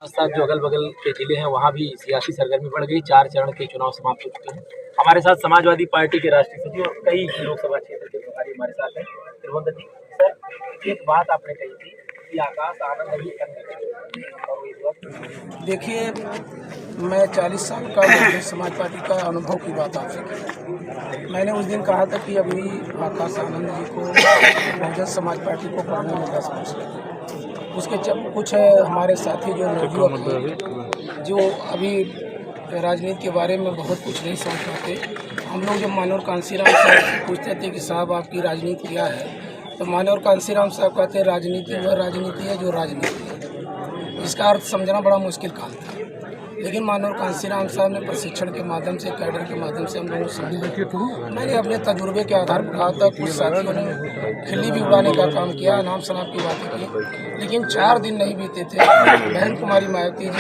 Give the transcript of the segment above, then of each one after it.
साथ जो अगल बगल के जिले हैं वहाँ भी सियासी सरगर्मी बढ़ गई। 4 चरण के चुनाव समाप्त हो चुके हैं। हमारे साथ समाजवादी पार्टी के राष्ट्रीय सचिव और कई लोकसभा क्षेत्र के प्रभारी हमारे साथ हैं। त्रिभुवन जी, सर एक बात आपने कही थी कि आकाश आनंद ही देखिए, मैं 40 साल का बहुजन समाज पार्टी का अनुभव की बात आपसे की। मैंने उस दिन कहा था कि अभी आकाश आनंद जी को बहुजन समाज पार्टी को पढ़ने में 10 वर्ष लगे। उसके कुछ हमारे साथी जो नौजुवान जो अभी राजनीति के बारे में बहुत कुछ नहीं समझ पाते, हम लोग जब मानवर कांसीराम साहब से पूछते थे कि साहब आपकी राजनीति क्या है, तो मानवर कांसीराम साहब कहते हैं राजनीति वह राजनीति है जो राजनीति है। इसका अर्थ समझना बड़ा मुश्किल काम था, लेकिन मानवर कांसीराम साहब ने प्रशिक्षण के माध्यम से, कैडर के माध्यम से हम लोगों को समझा। मैंने अपने तजुर्बे के आधार पर कहा था, कुछ साथियों ने खिल्ली भी उड़ाने का काम किया, नाम शनाब की बातें की, लेकिन 4 दिन नहीं बीते थे बहन कुमारी मायावती जी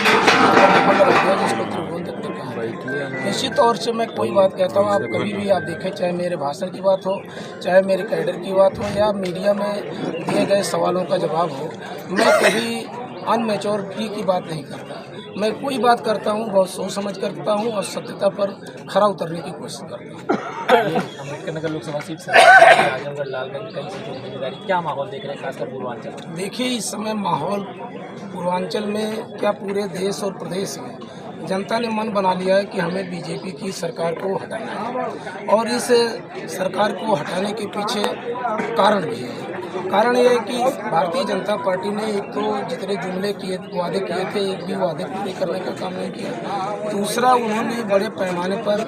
जिसको त्रिभुवन तक ने कहा। निश्चित तौर से मैं कोई बात कहता हूँ, आप कभी भी आप देखें, चाहे मेरे भाषण की बात हो, चाहे मेरे कैडर की बात हो, या मीडिया में दिए गए सवालों का जवाब हो, मैं कभी अनमेच्योरिटी की बात नहीं करता। मैं कोई बात करता हूँ बहुत सोच समझ करता हूँ और सत्यता पर खरा उतरने की कोशिश करता हूँ। अम्बेडकर नगर लोकसभा सीट से आजमगढ़ लालगंज कई सीटों की जिम्मेदारी, क्या माहौल देख रहे हैं खासकर पूर्वांचल? देखिए, इस समय माहौल पूर्वांचल में क्या पूरे देश और प्रदेश में जनता ने मन बना लिया है कि हमें बीजेपी की सरकार को हटाना है, और इस सरकार को हटाने के पीछे कारण भी है। कारण ये है कि भारतीय जनता पार्टी ने एक तो जितने जुमले किए वादे किए थे, एक भी वादे पूरे करने का काम नहीं किया। दूसरा, उन्होंने बड़े पैमाने पर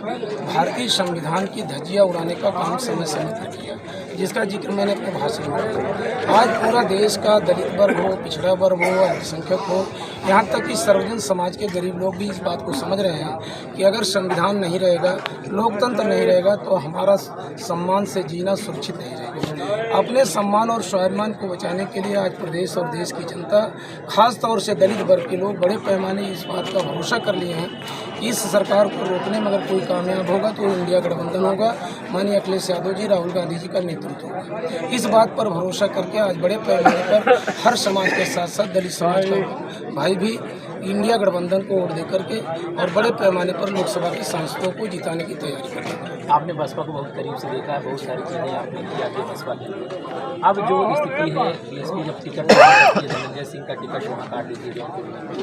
भारतीय संविधान की धज्जियां उड़ाने का काम समय समय पर किया, जिसका जिक्र मैंने अपने भाषण में किया। आज पूरा देश का दलित वर्ग हो, पिछड़ा वर्ग हो, अल्पसंख्यक हो, यहाँ तक कि सर्वजन समाज के गरीब लोग भी इस बात को समझ रहे हैं कि अगर संविधान नहीं रहेगा, लोकतंत्र नहीं रहेगा, तो हमारा सम्मान से जीना सुरक्षित नहीं रहेगा। अपने सम्मान और स्वाभिमान को बचाने के लिए आज प्रदेश और देश की जनता, खास तौर से दलित वर्ग के लोग बड़े पैमाने इस बात का भरोसा कर लिए हैं कि इस सरकार को रोकने में अगर कोई कामयाब होगा तो इंडिया गठबंधन होगा, माननीय अखिलेश यादव जी, राहुल गांधी जी का नेतृत्व होगा। इस बात पर भरोसा करके आज बड़े पैमाने पर हर समाज के साथ साथ दलित समाज का भाई भी इंडिया गठबंधन को वोट दे करके और बड़े पैमाने पर लोकसभा के सांसदों को जिताने की तैयारी कर रहे हैं। आपने बसपा को बहुत करीब से देखा है, बहुत सारी चीज़ें आपने किया कि बसपा के लिए। अब जो स्थिति है, बीएसपी जब टिकट धनंजय सिंह का टिकट वहाँ काट दी थी,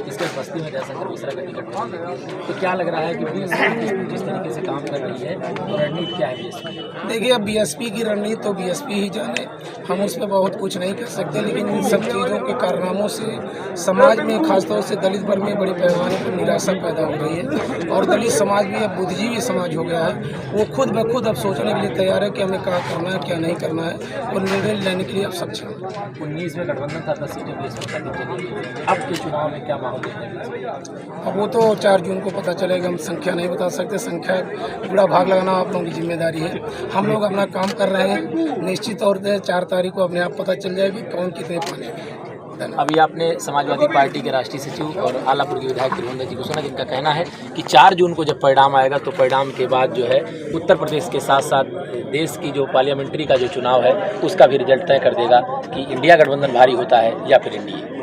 इसके बस्ती में जयशंकर मिश्रा का टिकट मिल गया, तो क्या लग रहा है कि बीएसपी जिस तरीके से काम कर रही है, रणनीति क्या है बीएसपी? देखिए, अब बीएसपी की रणनीति तो बीएसपी ही जाने, हम उस पर बहुत कुछ नहीं कर सकते, लेकिन इन सब चीज़ों के कारनामों से समाज में, खासतौर से दलित वर्ग में बड़े पैमाने पर निराशा पैदा हो रही है, और दलित समाज भी अब बुद्धिजीवी समाज हो गया है। वो खुद ब खुद अब सोचने के लिए तैयार है कि हमें क्या करना है, क्या नहीं करना है, और निर्णय लेने के लिए अब सक्षम है। 19 में गठबंधन था, 10 सीटें बीएसपी चली। अब के चुनाव में क्या माहौल देखने मिला? अब वो तो 4 जून को पता चलेगा। हम संख्या नहीं बता सकते, संख्या पूरा भाग लगाना आप लोगों की जिम्मेदारी है। हम लोग अपना काम कर रहे हैं, निश्चित तौर से 4 तारीख को अपने आप पता चल जाएगी कौन कितने पाने में। अभी आपने समाजवादी पार्टी के राष्ट्रीय सचिव और आलापुर के विधायक त्रिभुवन जी को सुना, जिनका कहना है कि 4 जून को जब परिणाम आएगा तो परिणाम के बाद जो है उत्तर प्रदेश के साथ साथ देश की जो पार्लियामेंट्री का जो चुनाव है उसका भी रिजल्ट तय कर देगा कि इंडिया गठबंधन भारी होता है या फिर एनडीए।